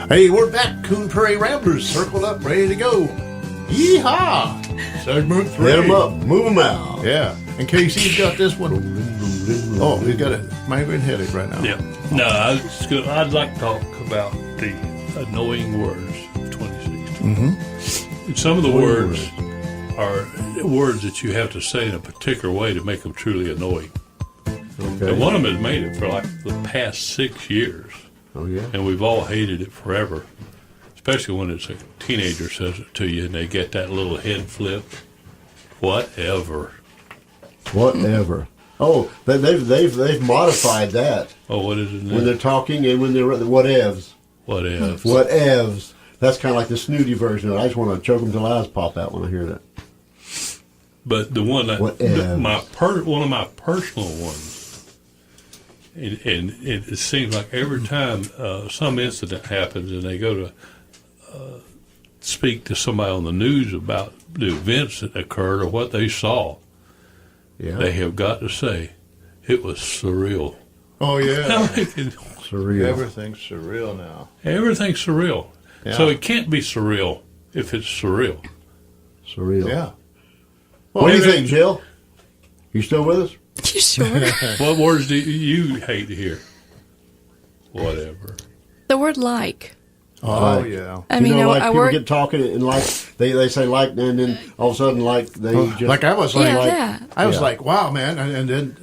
Hey, we're back. Coon Prairie Ramblers circled up, ready to go. Yeehaw! Segment 3. Hit them up. Move them out. Yeah. And Casey's got this one. Oh, he's got a migraine headache right now. Yeah. No, I'd like to talk about the annoying words of 2016. Mm-hmm. Some of the words are words that you have to say in a particular way to make them truly annoying. Okay. And one of them has made it for like the past 6 years. Oh, yeah. And we've all hated it forever. Especially when it's a teenager says it to you and they get that little head flip. Whatever. Whatever. Oh, they've modified that. Oh, what is it now? When they're talking and when they're whatevs. Whatevs. Whatevs. That's kind of like the snooty version of it. I just want to choke them till eyes pop out when I hear that. But the one that Whatevs. one of my personal ones, and it seems like every time some incident happens and they go to speak to somebody on the news about the events that occurred or what they saw, they have got to say it was surreal. Oh, yeah. Surreal. Everything's surreal now. Everything's surreal. Yeah. So it can't be surreal if it's surreal. Surreal. Yeah. Well, what do you think, Jill? You still with us? You sure? What words do you hate to hear? Whatever. The word like. Oh, Like. yeah. I mean, like I people work. get talking and like they say like and then all of a sudden like they just Like I was like, Yeah, that. I was Yeah. like, wow, man. And then,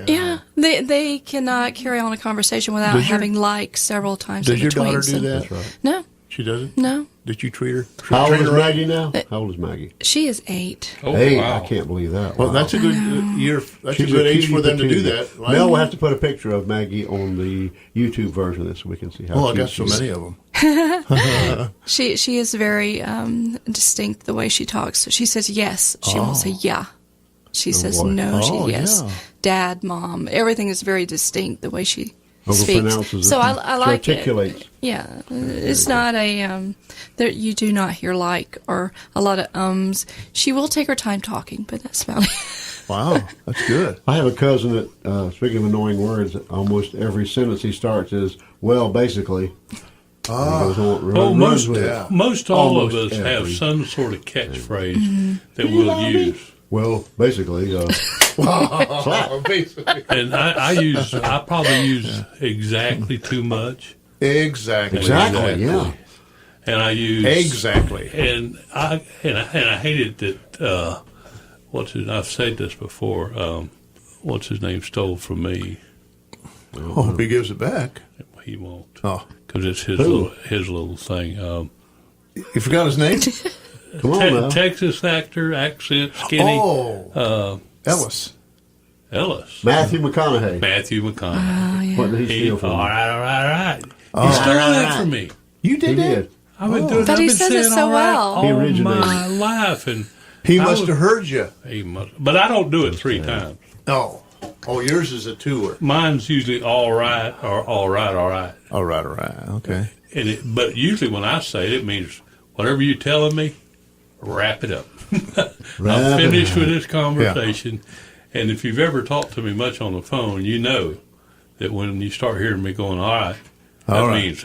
Yeah, they cannot carry on a conversation without Does your- having like several times in does your between. daughter do so- that? That's right. No, She doesn't? no. Did you treat her? How old treat is her right? Maggie now? How old is Maggie? She is 8. Oh, Hey, wow. I can't believe that. Well, Wow. that's a good year. That's She's a good age cutie for them to do patootie. that. Mel will have to put a picture of Maggie on the YouTube version of this so we can see how Oh, I cute got she so is. many of them. She is very distinct the way she talks. So she says yes. She won't say yeah. She says boy. no. Oh, She yes. yeah. Dad, mom. Everything is very distinct the way she speaks. Overpronounces So it. I like She it. articulates. Yeah, it's not a there. You do not hear like or a lot of ums. She will take her time talking, but that's about it. Wow, that's good. I have a cousin that, speaking of annoying words, almost every sentence he starts is, well, basically. Most Yeah. most all Almost of us have every- some sort of catchphrase Mm-hmm. that we'll use. Well, basically. Basically. And I probably use exactly too much. Exactly. Exactly, yeah. And I use Exactly. And I hated that. I've said this before. What's his name stole from me. Oh, if he gives it back. He won't. Oh, Because it's his Who? little thing. you forgot his name? Come on now. Texas actor, accent, skinny. Oh, Ellis. Ellis. Matthew McConaughey. Matthew McConaughey. Oh, yeah. What did he steal from All you? right. He stole that from me. You He did that? did. I've been doing. But I've he been says it saying so all right well. He all originated. my life, and He I must was- have heard you. he must. But I don't do it 3 times. Oh, yours is a tour. Mine's usually all right or all right. All right. Okay. But usually when I say it, it means whatever you're telling me, wrap it up. I'm finished with this conversation. And if you've ever talked to me much on the phone, you know that when you start hearing me going, all right, that All right. means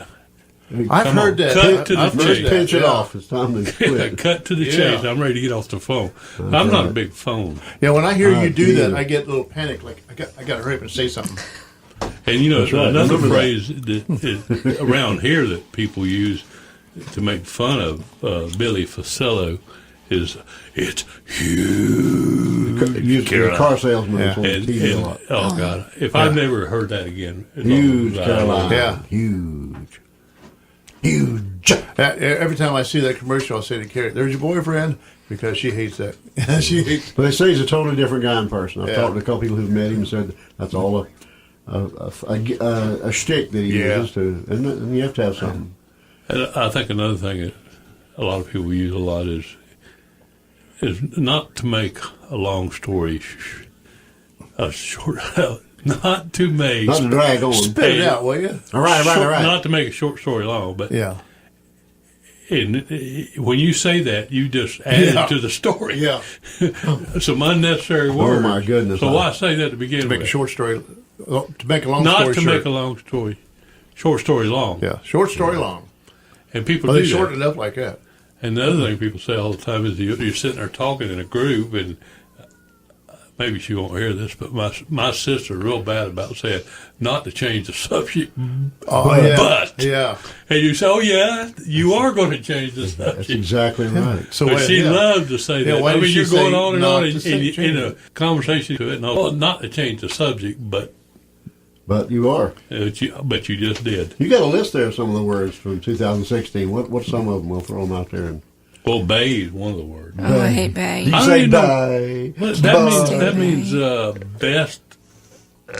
I've Come heard on, that. cut to the I've heard chase. that, Pinch it yeah. off. It's time to quit. cut to the Yeah. chase. I'm ready to get off the phone. I'm not a big phone. Yeah, when I hear I you do do. that, I get a little panic. Like I got to hurry up and say something. And you know, That's right. another Remember that. phrase that is around here that people use to make fun of Billy Fusillo is "it's huge." Used to be a car salesman Yeah. on TV a lot. Oh God! If I've never heard that again, as long Huge as I- Carolina. Yeah. Huge. Every time I see that commercial, I'll say to Carrie, "There's your boyfriend," because she hates that. She hates. But they say he's a totally different guy in person. I've Yeah. talked to a couple people who've met him and said that's all a shtick that he Yeah. uses to, and you have to have something. And I think another thing that a lot of people use a lot is not to make a long story short. Not to make Not to drag on. Spit it out, will you? All right. Not to make a short story long, but Yeah. when you say that, you just add Yeah. it to the story. Yeah. Some unnecessary words. my goodness. So why say that to begin To make a with? short story, to make a long Not story to short. make a long story, short story long. Yeah, short story long. And people Well, do they that. shorten it up like that. And the other thing people say all the time is you're sitting there talking in a group, and maybe she won't hear this, but my sister's real bad about saying not to change the subject. Oh, yeah. But. Yeah. And you say, oh, yeah, you are going to change the That's subject. exactly right. So But why- she yeah. loves to say Yeah, that. why I did mean, she you're going say on and not on to in say- in a conversation to it. No, not to change the subject, but You are. you just did. You got a list there of some of the words from 2016. What's some of them? We'll throw them out there. And Well, bay is one of the words. Oh, I hate Bay. you I say don't even bye. Well, bye. that means best.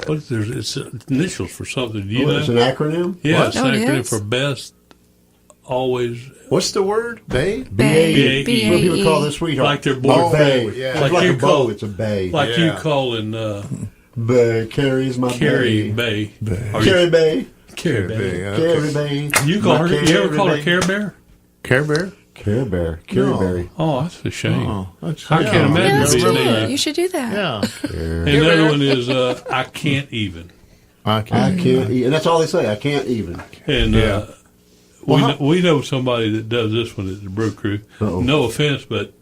What is there? It's initials for something. Do you know? It's an acronym? Yeah, What? it's Oh, an it acronym is? for best. Always What's the word? Bay? Bay. B-A-E. Well, people call this sweetheart. like their Or boyfriend. bay. yeah. It's Like like you a bow. call- It's a bay. Like you Yeah. calling Bay. Carrie's my Carrie bay. Bay. Are Carrie you, Bay. Carrie Bay. Carrie Bay. You call her? My You ever call her Bay. Care Bear? Care Bear? Care Bear. Carrie No. Berry. Oh, that's a shame. Oh, that's, I can't imagine Yeah, that's being cute. named. You should do that. Yeah. And another one is I can't even. I can't eat. And that's all they say. I can't even. And Yeah. we know somebody that does this one at the Brew Crew. Uh-oh. No offense, but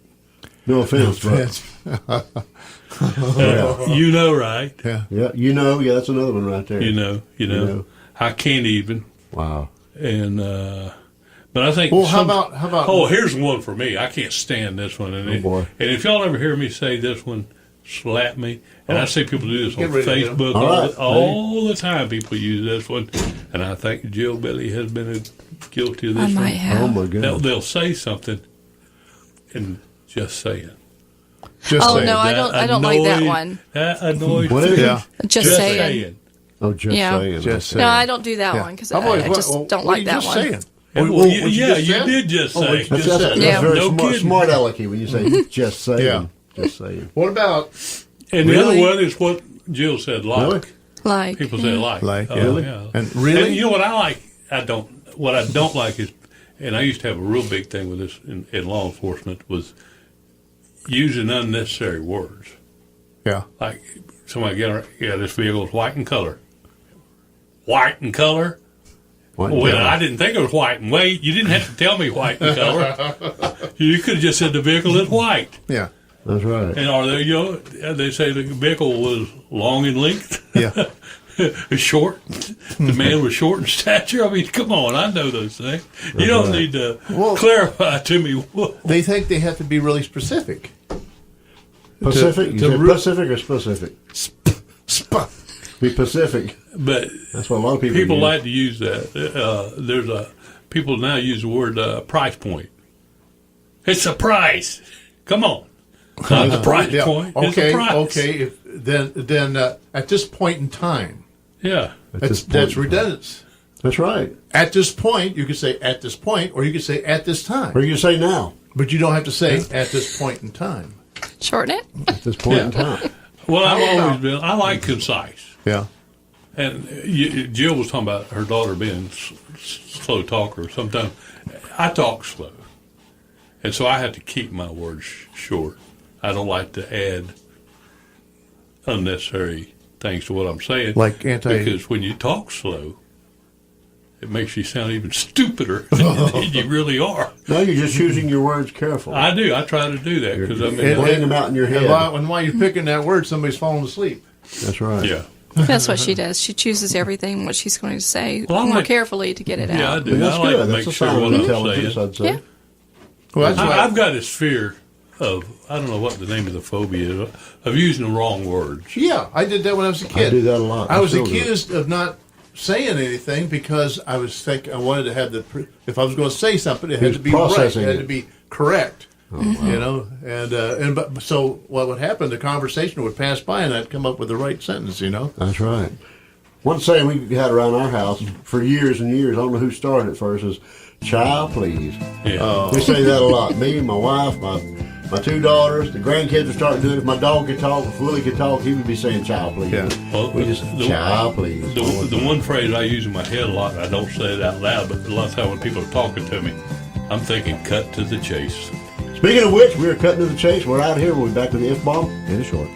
No offense, but you know, right? Yeah. yeah, yeah, that's another one right there. You know. I can't even. Wow. And but I think. Well, how about? Oh, here's one for me. I can't stand this one. And, Oh, boy. And if y'all ever hear me say this one, slap me. And I see people do this on Get rid of it. Facebook All right. all the time. People use this one, and I think Jill Billy has been guilty of this I might one. have. Oh, my goodness. They'll say something, and just say it. Just Oh, saying. no, I don't like that one. That annoys What me. is it? Yeah. Just saying. Oh, just Yeah. saying. Just No, saying. I don't do that Yeah. one because I'm always- I just what- don't what like you that just one. saying? And, What well, you yeah, just you said? did just say. That's, Just that's, saying. that's Yeah. very No smart, kidding. smart alecky when you say just saying. Yeah. Just saying. What about? And the Really? other one is what Jill said, like. Really? Like, People say like. Like, Oh, yeah. Really? yeah. And really? And you know what I like? What I don't like is, and I used to have a real big thing with this in law enforcement, was using unnecessary words. Yeah. Like somebody this vehicle is white in color. White in color? What? Well, I didn't think it was white. And wait, you didn't have to tell me white in color. You could have just said the vehicle is white. Yeah. That's right. And are they, they say the vehicle was long in length. Yeah. Short. The man was short in stature. I mean, come on, I know those things. You don't right. need to Well- clarify to me. They think they have to be really specific. Pacific? You to say re- Pacific or specific? Sp- Be Pacific. But That's what a lot of people people use. like to use that. People now use the word price point. It's a price. Come on, not the price yeah. point. It's Okay. a price. Okay. Then at this point in time, Yeah. At this that's point. redundant. That's right. At this point, you could say at this point, or you could say at this time. Or you say now. But you don't have to say at this point in time. shorten it. At this point in time. Well, I've How about- always been. I like concise. Yeah. And Jill was talking about her daughter being slow talker. Sometimes I talk slow, and so I have to keep my words short. I don't like to add unnecessary things to what I'm saying. Because when you talk slow, it makes you sound even stupider than you really are. No, you're just choosing your words carefully. I do. I try to do that because I mean, You're laying them out in your head. And while you're picking that word, somebody's falling asleep. That's right. yeah. That's what she does. She chooses everything, what she's going to say, Well, I'm more like- carefully to get it Yeah, I out. do. And that's I like good. to That's make a sure sign what of I'm intelligence, saying. I'd say. Yeah. Well, that's why. I've got this fear of, I don't know what the name of the phobia is, of using the wrong words. Yeah, I did that when I was a kid. I do that a lot. I was still do it. accused of not saying anything because I wanted to have if I was going to say something, it had to be right. It processing had it. to be correct. You know, but so what would happen? The conversation would pass by, and I'd come up with the right sentence. You know. That's right. One saying we had around our house for years and years, I don't know who started it first, is child please. Yeah. We say that a lot. Me, my wife, my two daughters, the grandkids are starting to do it. If my dog could talk, if Willie could talk, he would be saying child please. Yeah. Well, We just, child please. The one phrase I use in my head a lot, and I don't say it out loud, but a lot of times when people are talking to me, I'm thinking cut to the chase. Speaking of which, we are cutting to the chase. We're out here. We'll be back to the F-bomb in a short.